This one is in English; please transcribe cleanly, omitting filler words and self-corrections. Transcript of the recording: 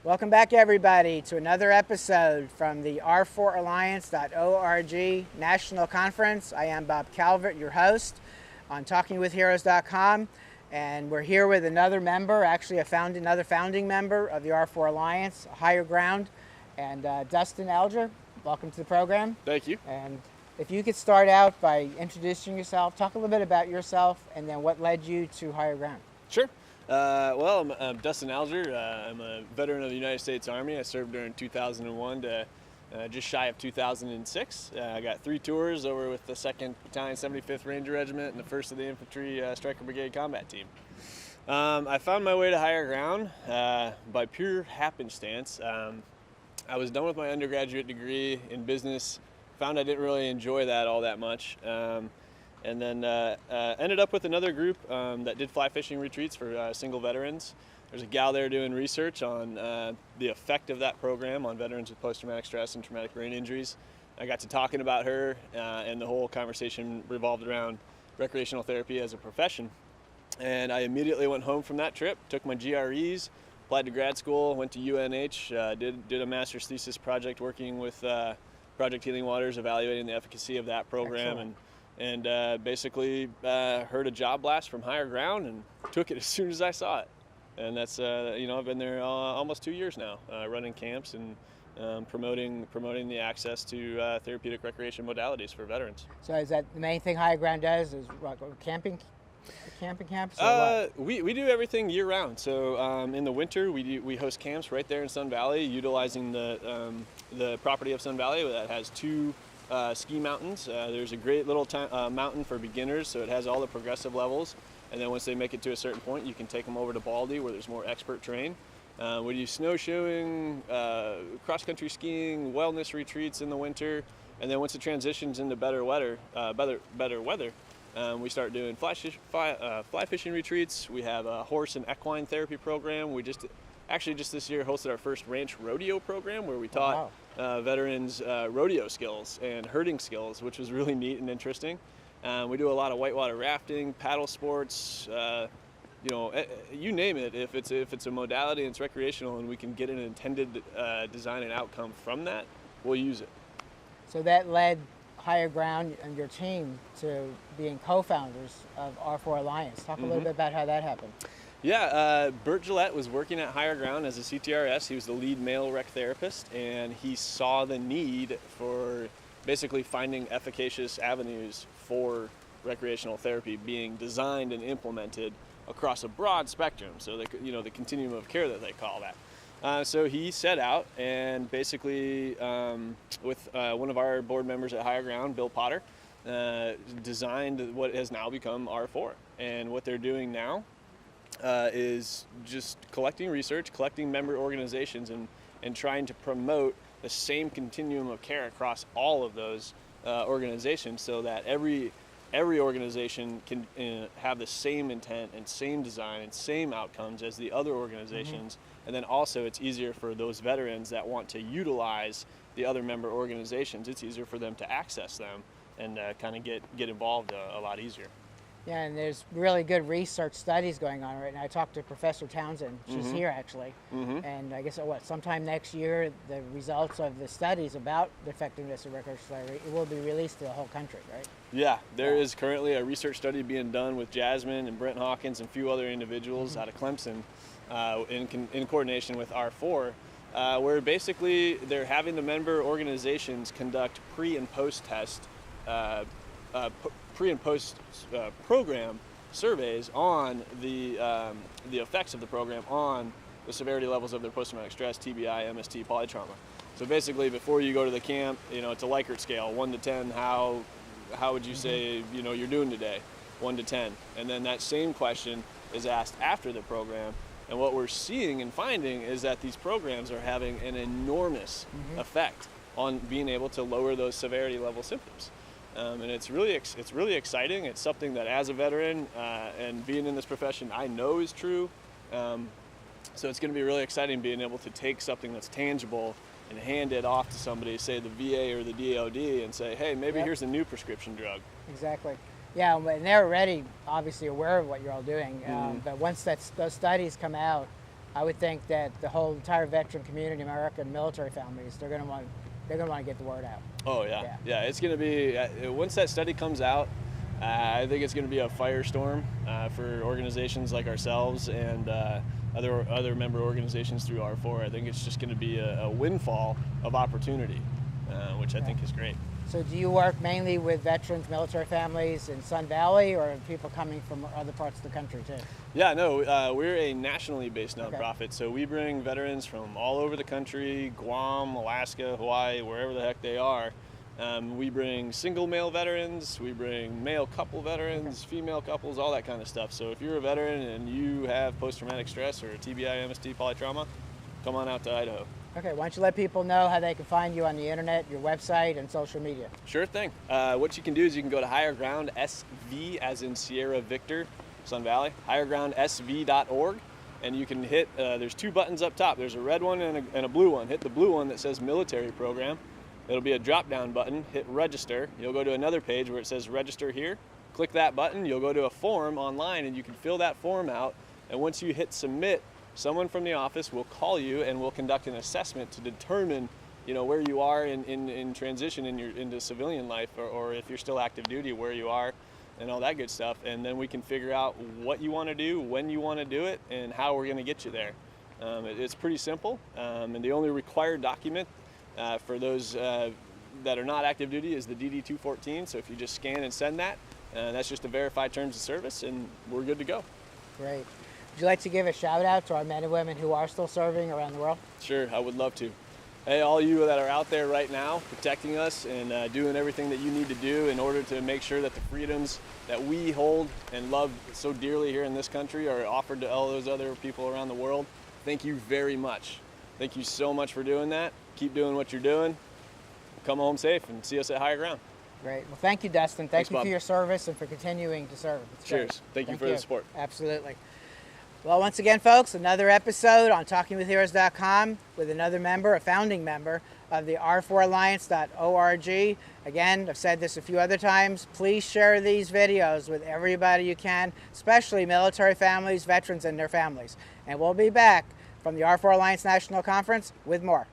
Welcome back, everybody, to another episode from the r4alliance.org National Conference. I am Bob Calvert, your host on TalkingWithHeroes.com, and we're here with another member, actually another founding member of the R4 Alliance, Higher Ground, and Dustin Alger. Welcome to the program. Thank you. And if you could start out by introducing yourself, talk a little bit about yourself, and then what led you to Higher Ground. Sure. Well, I'm Dustin Alger. I'm a veteran of the United States Army. I served during 2001 to just shy of 2006. I got 3 tours over with the 2nd Battalion 75th Ranger Regiment and the 1st of the Infantry Striker Brigade Combat Team. I found my way to Higher Ground by pure happenstance. I was done with my undergraduate degree in business, found I didn't really enjoy that all that much. And then ended up with another group that did fly fishing retreats for single veterans. There's a gal there doing research on the effect of that program on veterans with post-traumatic stress and traumatic brain injuries. I got to talking about her, and the whole conversation revolved around recreational therapy as a profession. And I immediately went home from that trip, took my GREs, applied to grad school, went to UNH, did a master's thesis project working with Project Healing Waters, evaluating the efficacy of that program. Excellent. And basically heard a job blast from Higher Ground and took it as soon as I saw it. And that's, I've been there almost 2 years now, running camps and promoting the access to therapeutic recreation modalities for veterans. So is that the main thing Higher Ground does, is camping camps? We do everything year round. So in the winter, we host camps right there in Sun Valley, utilizing the property of Sun Valley that has 2 ski mountains. There's a great little mountain for beginners, so it has all the progressive levels, and then once they make it to a certain point, you can take them over to Baldy where there's more expert terrain. We do snowshoeing, cross-country skiing, wellness retreats in the winter, and then once it transitions into better weather, we start doing fly fishing retreats. We have a horse and equine therapy program. We just this year hosted our first ranch rodeo program where we taught veterans rodeo skills and herding skills, which was really neat and interesting. We do a lot of whitewater rafting, paddle sports, you name it. If it's a modality and it's recreational and we can get an intended design and outcome from that, we'll use it. So that led Higher Ground and your team to being co-founders of R4 Alliance. Talk a little bit about how that happened. Yeah, Bert Gillette was working at Higher Ground as a CTRS. He was the lead male rec therapist, and he saw the need for basically finding efficacious avenues for recreational therapy being designed and implemented across a broad spectrum. So the continuum of care that they call that. So he set out and basically, with one of our board members at Higher Ground, Bill Potter, designed what has now become R4. And what they're doing now is just collecting research, collecting member organizations, and trying to promote the same continuum of care across all of those organizations, so that every organization can have the same intent and same design and same outcomes as the other organizations. And then also it's easier for those veterans that want to utilize the other member organizations. It's easier for them to access them and kind of get involved a lot easier. Yeah, and there's really good research studies going on right now. I talked to Professor Townsend. She's here, actually. And I guess, sometime next year, the results of the studies about the effectiveness of recreational therapy, it will be released to the whole country, right? Yeah, there is currently a research study being done with Jasmine and Brent Hawkins and a few other individuals out of Clemson in coordination with R4, where basically they're having the member organizations conduct pre- and post-test pre- and post-program surveys on the effects of the program on the severity levels of their post-traumatic stress, TBI, MST, polytrauma. So basically, before you go to the camp, it's a Likert scale, 1 to 10. How would you say you're doing today? 1 to 10. And then that same question is asked after the program. And what we're seeing and finding is that these programs are having an enormous effect on being able to lower those severity level symptoms. And it's really exciting. It's something that, as a veteran and being in this profession, I know is true. So it's going to be really exciting being able to take something that's tangible and hand it off to somebody, say the VA or the DOD, and say, hey, maybe here's a new prescription drug. Exactly. Yeah, and they're already obviously aware of what you're all doing. But once those studies come out, I would think that the whole entire veteran community, American military families, they're going to want to get the word out. Oh yeah. It's going to be once that study comes out, I think it's going to be a firestorm for organizations like ourselves and other member organizations through R4. I think it's just going to be a windfall of opportunity, which I think is great. So do you work mainly with veterans, military families in Sun Valley, or people coming from other parts of the country too? Yeah, no, we're a nationally based nonprofit, so we bring veterans from all over the country, Guam, Alaska, Hawaii, wherever the heck they are. We bring single male veterans, we bring male couple veterans, female couples, all that kind of stuff. So if you're a veteran and you have post-traumatic stress or TBI, MST, polytrauma, come on out to Idaho. Okay, why don't you let people know how they can find you on the internet, your website, and social media? Sure thing. What you can do is you can go to Higher Ground SV, as in Sierra Victor, Sun Valley, highergroundsv.org, and you can hit, there's 2 buttons up top. There's a red one and a blue one. Hit the blue one that says military program. It'll be a drop-down button. Hit register. You'll go to another page where it says register here. Click that button. You'll go to a form online, and you can fill that form out. And once you hit submit, someone from the office will call you and will conduct an assessment to determine, where you are in transition into civilian life, or if you're still active duty, where you are, and all that good stuff. And then we can figure out what you want to do, when you want to do it, and how we're going to get you there. It's pretty simple, and the only required document for those that are not active duty is the DD-214. So if you just scan and send that, that's just to verify terms of service, and we're good to go. Great. Would you like to give a shout out to our men and women who are still serving around the world? Sure, I would love to. Hey, all you that are out there right now protecting us and doing everything that you need to do in order to make sure that the freedoms that we hold and love so dearly here in this country are offered to all those other people around the world, thank you very much. Thank you so much for doing that. Keep doing what you're doing. Come home safe and see us at Higher Ground. Great. Well, thank you, Dustin. Thank you Bob. For your service and for continuing to serve. It's Cheers. great. Thank you for the support. Absolutely. Well, once again, folks, another episode on TalkingWithHeroes.com with another member, a founding member of the R4Alliance.org. Again, I've said this a few other times. Please share these videos with everybody you can, especially military families, veterans, and their families. And we'll be back from the R4 Alliance National Conference with more.